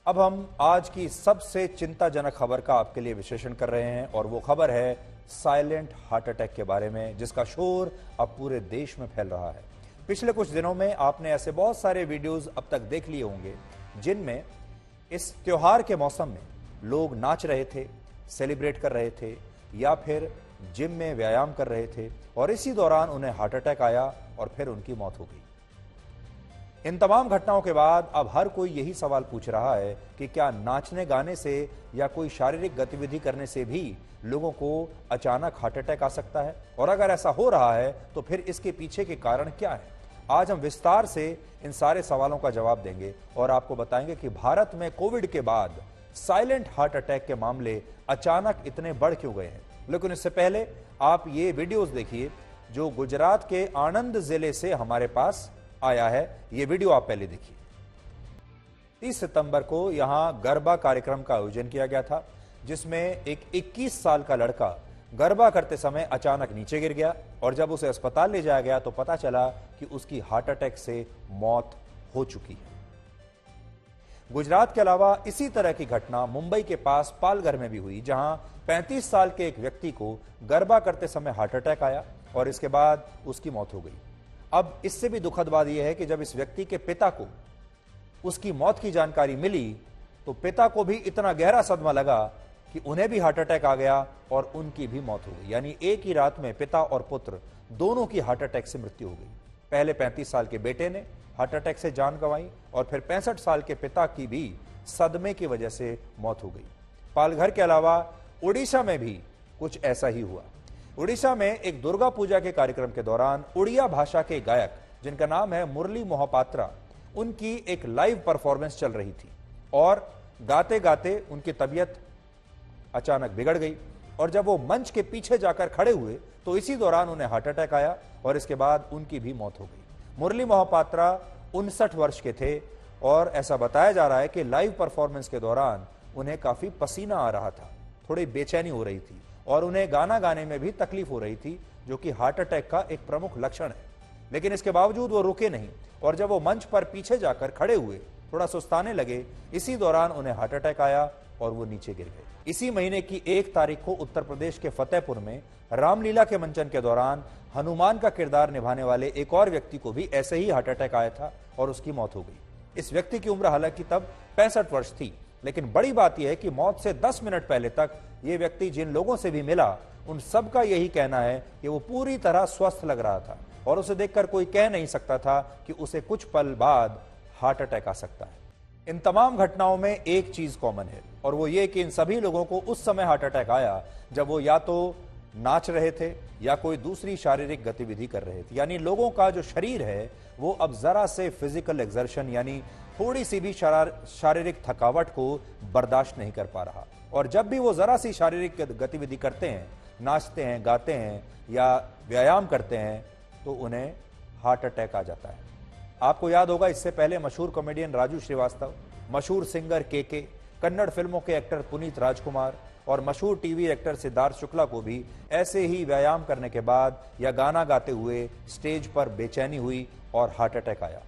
अब हम आज की सबसे चिंताजनक खबर का आपके लिए विश्लेषण कर रहे हैं और वो खबर है साइलेंट हार्ट अटैक के बारे में, जिसका शोर अब पूरे देश में फैल रहा है। पिछले कुछ दिनों में आपने ऐसे बहुत सारे वीडियोस अब तक देख लिए होंगे जिनमें इस त्योहार के मौसम में लोग नाच रहे थे, सेलिब्रेट कर रहे थे या फिर जिम में व्यायाम कर रहे थे और इसी दौरान उन्हें हार्ट अटैक आया और फिर उनकी मौत हो गई। इन तमाम घटनाओं के बाद अब हर कोई यही सवाल पूछ रहा है कि क्या नाचने गाने से या कोई शारीरिक गतिविधि करने से भी लोगों को अचानक हार्ट अटैक आ सकता है, और अगर ऐसा हो रहा है तो फिर इसके पीछे के कारण क्या है। आज हम विस्तार से इन सारे सवालों का जवाब देंगे और आपको बताएंगे कि भारत में कोविड के बाद साइलेंट हार्ट अटैक के मामले अचानक इतने बढ़ क्यों गए हैं। लेकिन इससे पहले आप ये वीडियोस देखिए जो गुजरात के आणंद जिले से हमारे पास आया है। ये वीडियो आप पहले देखिए। 30 सितंबर को यहां गरबा कार्यक्रम का आयोजन किया गया था, जिसमें एक 21 साल का लड़का गरबा करते समय अचानक नीचे गिर गया और जब उसे अस्पताल ले जाया गया तो पता चला कि उसकी हार्ट अटैक से मौत हो चुकी है। गुजरात के अलावा इसी तरह की घटना मुंबई के पास पालघर में भी हुई, जहां 35 साल के एक व्यक्ति को गरबा करते समय हार्ट अटैक आया और इसके बाद उसकी मौत हो गई। अब इससे भी दुखद बात यह है कि जब इस व्यक्ति के पिता को उसकी मौत की जानकारी मिली तो पिता को भी इतना गहरा सदमा लगा कि उन्हें भी हार्ट अटैक आ गया और उनकी भी मौत हो गई। यानी एक ही रात में पिता और पुत्र दोनों की हार्ट अटैक से मृत्यु हो गई। पहले 35 साल के बेटे ने हार्ट अटैक से जान गंवाई और फिर 65 साल के पिता की भी सदमे की वजह से मौत हो गई। पालघर के अलावा उड़ीसा में भी कुछ ऐसा ही हुआ। उड़ीसा में एक दुर्गा पूजा के कार्यक्रम के दौरान उड़िया भाषा के गायक जिनका नाम है मुरली मोहपात्रा, उनकी एक लाइव परफॉर्मेंस चल रही थी और गाते गाते उनकी तबीयत अचानक बिगड़ गई और जब वो मंच के पीछे जाकर खड़े हुए तो इसी दौरान उन्हें हार्ट अटैक आया और इसके बाद उनकी भी मौत हो गई। मुरली मोहपात्रा 59 वर्ष के थे और ऐसा बताया जा रहा है कि लाइव परफॉर्मेंस के दौरान उन्हें काफी पसीना आ रहा था, थोड़ी बेचैनी हो रही थी और उन्हें गाना गाने में भी तकलीफ हो रही थी, जो कि हार्ट अटैक का एक प्रमुख लक्षण है। लेकिन इसके बावजूद वो रुके नहीं और जब वो मंच पर पीछे जाकर खड़े हुए, थोड़ा सुस्ताने लगे, इसी दौरान उन्हें हार्ट अटैक आया और वो नीचे गिर गए। इसी महीने की 1 तारीख को उत्तर प्रदेश के फतेहपुर में रामलीला के मंचन के दौरान हनुमान का किरदार निभाने वाले एक और व्यक्ति को भी ऐसे ही हार्ट अटैक आया था और उसकी मौत हो गई। इस व्यक्ति की उम्र हालांकि तब 65 वर्ष थी, लेकिन बड़ी बात यह है कि मौत से 10 मिनट पहले तक ये व्यक्ति जिन लोगों से भी मिला उन सबका यही कहना है कि वो पूरी तरह स्वस्थ लग रहा था और उसे देखकर कोई कह नहीं सकता था कि उसे कुछ पल बाद हार्ट अटैक आ सकता है। इन तमाम घटनाओं में एक चीज कॉमन है और वो ये कि इन सभी लोगों को उस समय हार्ट अटैक आया जब वो या तो नाच रहे थे या कोई दूसरी शारीरिक गतिविधि कर रहे थे। यानी लोगों का जो शरीर है वो अब जरा से फिजिकल एक्सर्शन यानी थोड़ी सी भी शारीरिक थकावट को बर्दाश्त नहीं कर पा रहा और जब भी वो जरा सी शारीरिक गतिविधि करते हैं, नाचते हैं, गाते हैं या व्यायाम करते हैं तो उन्हें हार्ट अटैक आ जाता है। आपको याद होगा इससे पहले मशहूर कॉमेडियन राजू श्रीवास्तव, मशहूर सिंगर के, कन्नड़ फिल्मों के एक्टर पुनीत राजकुमार और मशहूर टीवी एक्टर सिद्धार्थ शुक्ला को भी ऐसे ही व्यायाम करने के बाद या गाना गाते हुए स्टेज पर बेचैनी हुई और हार्ट अटैक आया।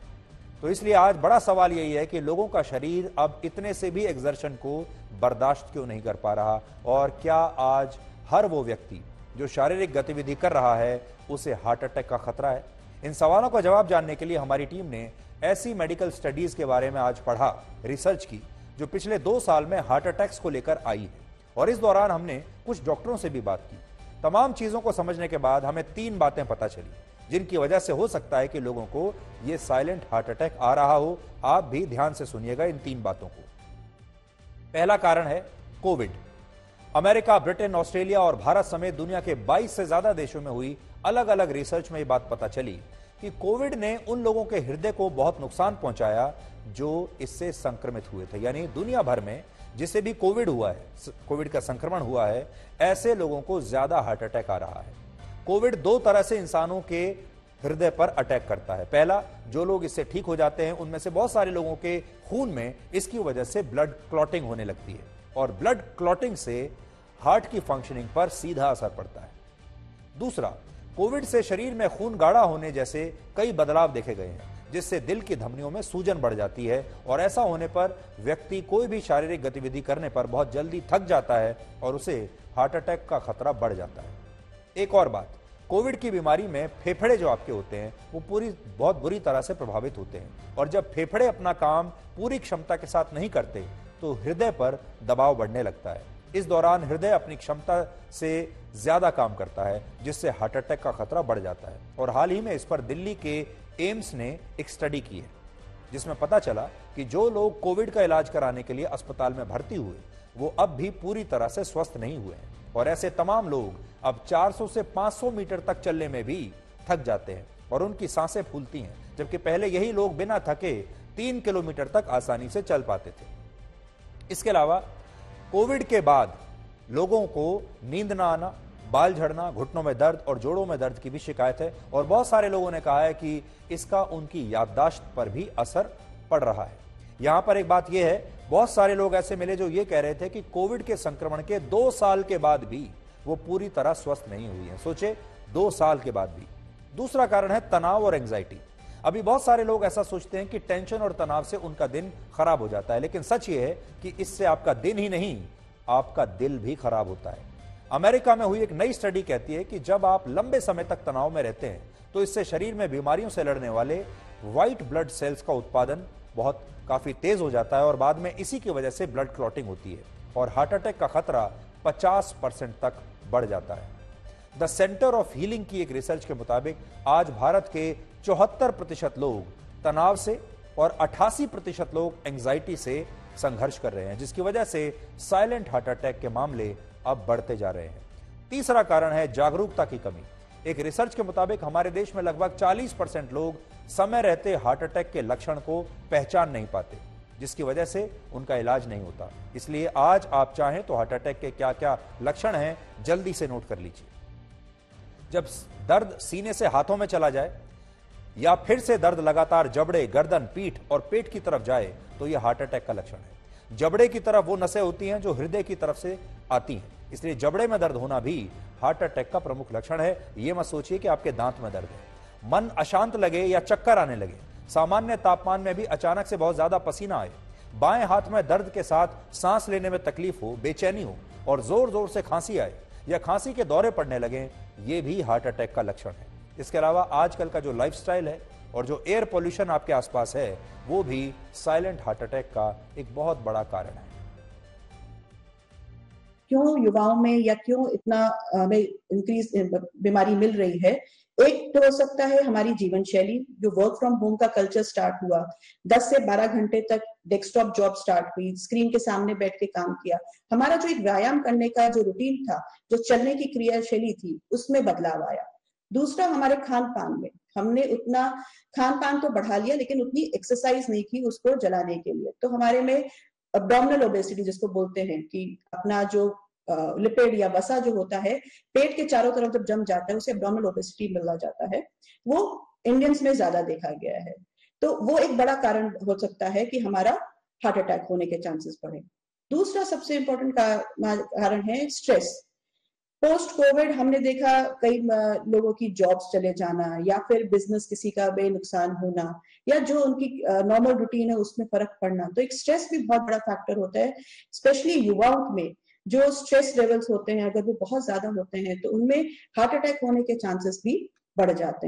तो इसलिए आज बड़ा सवाल यही है कि लोगों का शरीर अब इतने से भी एक्सर्शन को बर्दाश्त क्यों नहीं कर पा रहा और क्या आज हर वो व्यक्ति जो शारीरिक गतिविधि कर रहा है उसे हार्ट अटैक का खतरा है। इन सवालों का जवाब जानने के लिए हमारी टीम ने ऐसी मेडिकल स्टडीज के बारे में आज पढ़ा, रिसर्च की, जो पिछले 2 साल में हार्ट अटैक्स को लेकर आई है और इस दौरान हमने कुछ डॉक्टरों से भी बात की। तमाम चीजों को समझने के बाद हमें 3 बातें पता चली जिनकी वजह से हो सकता है कि लोगों को यह साइलेंट हार्ट अटैक आ रहा हो। आप भी ध्यान से सुनिएगा इन 3 बातों को। पहला कारण है कोविड। अमेरिका, ब्रिटेन, ऑस्ट्रेलिया और भारत समेत दुनिया के 22 से ज्यादा देशों में हुई अलग अलग रिसर्च में यह बात पता चली कि कोविड ने उन लोगों के हृदय को बहुत नुकसान पहुंचाया जो इससे संक्रमित हुए थे। यानी दुनिया भर में जिसे भी कोविड हुआ है, कोविड का संक्रमण हुआ है, ऐसे लोगों को ज्यादा हार्ट अटैक आ रहा है। कोविड 2 तरह से इंसानों के हृदय पर अटैक करता है। पहला, जो लोग इससे ठीक हो जाते हैं उनमें से बहुत सारे लोगों के खून में इसकी वजह से ब्लड क्लॉटिंग होने लगती है और ब्लड क्लॉटिंग से हार्ट की फंक्शनिंग पर सीधा असर पड़ता है। दूसरा, कोविड से शरीर में खून गाढ़ा होने जैसे कई बदलाव देखे गए हैं, जिससे दिल की धमनियों में सूजन बढ़ जाती है और ऐसा होने पर व्यक्ति कोई भी शारीरिक गतिविधि करने पर बहुत जल्दी थक जाता है और उसे हार्ट अटैक का खतरा बढ़ जाता है। एक और बात, कोविड की बीमारी में फेफड़े जो आपके होते हैं वो बहुत बुरी तरह से प्रभावित होते हैं और जब फेफड़े अपना काम पूरी क्षमता के साथ नहीं करते तो हृदय पर दबाव बढ़ने लगता है। इस दौरान हृदय अपनी क्षमता से ज्यादा काम करता है जिससे हार्ट अटैक का खतरा बढ़ जाता है। और हाल ही में इस पर दिल्ली के एम्स ने एक स्टडी की है जिसमें पता चला कि जो लोग कोविड का इलाज कराने के लिए अस्पताल में भर्ती हुए वो अब भी पूरी तरह से स्वस्थ नहीं हुए हैं और ऐसे तमाम लोग अब 400 से 500 मीटर तक चलने में भी थक जाते हैं और उनकी सांसें फूलती हैं, जबकि पहले यही लोग बिना थके 3 किलोमीटर तक आसानी से चल पाते थे। इसके अलावा कोविड के बाद लोगों को नींद ना आना, बाल झड़ना, घुटनों में दर्द और जोड़ों में दर्द की भी शिकायत है और बहुत सारे लोगों ने कहा है कि इसका उनकी याददाश्त पर भी असर पड़ रहा है। यहां पर एक बात यह है, बहुत सारे लोग ऐसे मिले जो ये कह रहे थे कि कोविड के संक्रमण के 2 साल के बाद भी वो पूरी तरह स्वस्थ नहीं हुई है। सोचे 2 साल के बाद भी। दूसरा कारण है तनाव और एंजाइटी। अभी बहुत सारे लोग ऐसा सोचते हैं कि टेंशन और तनाव से उनका दिन खराब हो जाता है, लेकिन सच ये है कि इससे आपका दिन ही नहीं, आपका दिल भी खराब होता है। अमेरिका में हुई एक नई स्टडी कहती है कि जब आप लंबे समय तक तनाव में रहते हैं तो इससे शरीर में बीमारियों से लड़ने वाले व्हाइट ब्लड सेल्स का उत्पादन काफी तेज हो जाता है और बाद में इसी की वजह से ब्लड क्लॉटिंग होती है और हार्ट अटैक का खतरा 50% तक बढ़ जाता है। द सेंटर ऑफ हीलिंग की एक रिसर्च के मुताबिक आज भारत के 74% लोग तनाव से और 88% लोग एंजाइटी से संघर्ष कर रहे हैं, जिसकी वजह से साइलेंट हार्ट अटैक के मामले अब बढ़ते जा रहे हैं। तीसरा कारण है जागरूकता की कमी। एक रिसर्च के मुताबिक हमारे देश में लगभग 40% लोग समय रहते हार्ट अटैक के लक्षण को पहचान नहीं पाते, जिसकी वजह से उनका इलाज नहीं होता। इसलिए आज आप चाहें तो हार्ट अटैक के क्या क्या लक्षण हैं जल्दी से नोट कर लीजिए। जब दर्द सीने से हाथों में चला जाए या फिर से दर्द लगातार जबड़े, गर्दन, पीठ और पेट की तरफ जाए तो यह हार्ट अटैक का लक्षण है। जबड़े की तरफ वो नसें होती हैं जो हृदय की तरफ से आती हैं, इसलिए जबड़े में दर्द होना भी हार्ट अटैक का प्रमुख लक्षण है। यह मत सोचिए कि आपके दांत में दर्द है। मन अशांत लगे या चक्कर आने लगे, सामान्य तापमान में भी अचानक से बहुत ज्यादा पसीना आए, बाएं हाथ में दर्द के साथ सांस लेने में तकलीफ हो, बेचैनी हो और जोर जोर से खांसी आए या खांसी के दौरे पड़ने लगे, ये भी हार्ट अटैक का लक्षण है। इसके अलावा आजकल का जो लाइफस्टाइल है और जो एयर पोल्यूशन आपके आसपास है वो भी साइलेंट हार्ट अटैक का एक बहुत बड़ा कारण है। क्यों युवाओं में या क्यों इतना हमें इंक्रीज बीमारी मिल रही है? एक तो हो सकता है हमारी जीवन शैली, जो वर्क फ्रॉम होम का कल्चर स्टार्ट हुआ, 10 से 12 घंटे तक डेस्कटॉप जॉब स्टार्ट हुई, स्क्रीन के सामने बैठ के काम किया। हमारा जो एक व्यायाम करने का जो रूटीन था, जो चलने की क्रियाशैली थी, उसमें बदलाव आया। दूसरा, हमारे खान पान में हमने उतना खान पान तो बढ़ा लिया लेकिन उतनी एक्सरसाइज नहीं की उसको जलाने के लिए, तो हमारे में अब्डोमिनल ओबेसिटी जिसको बोलते हैं कि अपना जो लिपिड या वसा जो होता है पेट के चारों तरफ जब जम जाता है उसे अब्डोमिनल ओबेसिटी मिला जाता है, वो इंडियंस में ज्यादा देखा गया है। तो वो एक बड़ा कारण हो सकता है कि हमारा हार्ट अटैक होने के चांसेस बढ़े। दूसरा सबसे इंपॉर्टेंट कारण है स्ट्रेस। पोस्ट कोविड हमने देखा कई लोगों की जॉब्स चले जाना या फिर बिजनेस किसी का बेनुकसान होना या जो उनकी नॉर्मल रूटीन है उसमें फर्क पड़ना, तो एक स्ट्रेस भी बहुत बड़ा फैक्टर होता है। स्पेशली युवाओं में जो स्ट्रेस लेवल्स होते हैं अगर वो बहुत ज्यादा होते हैं तो उनमें हार्ट अटैक होने के चांसेस भी बढ़ जाते हैं।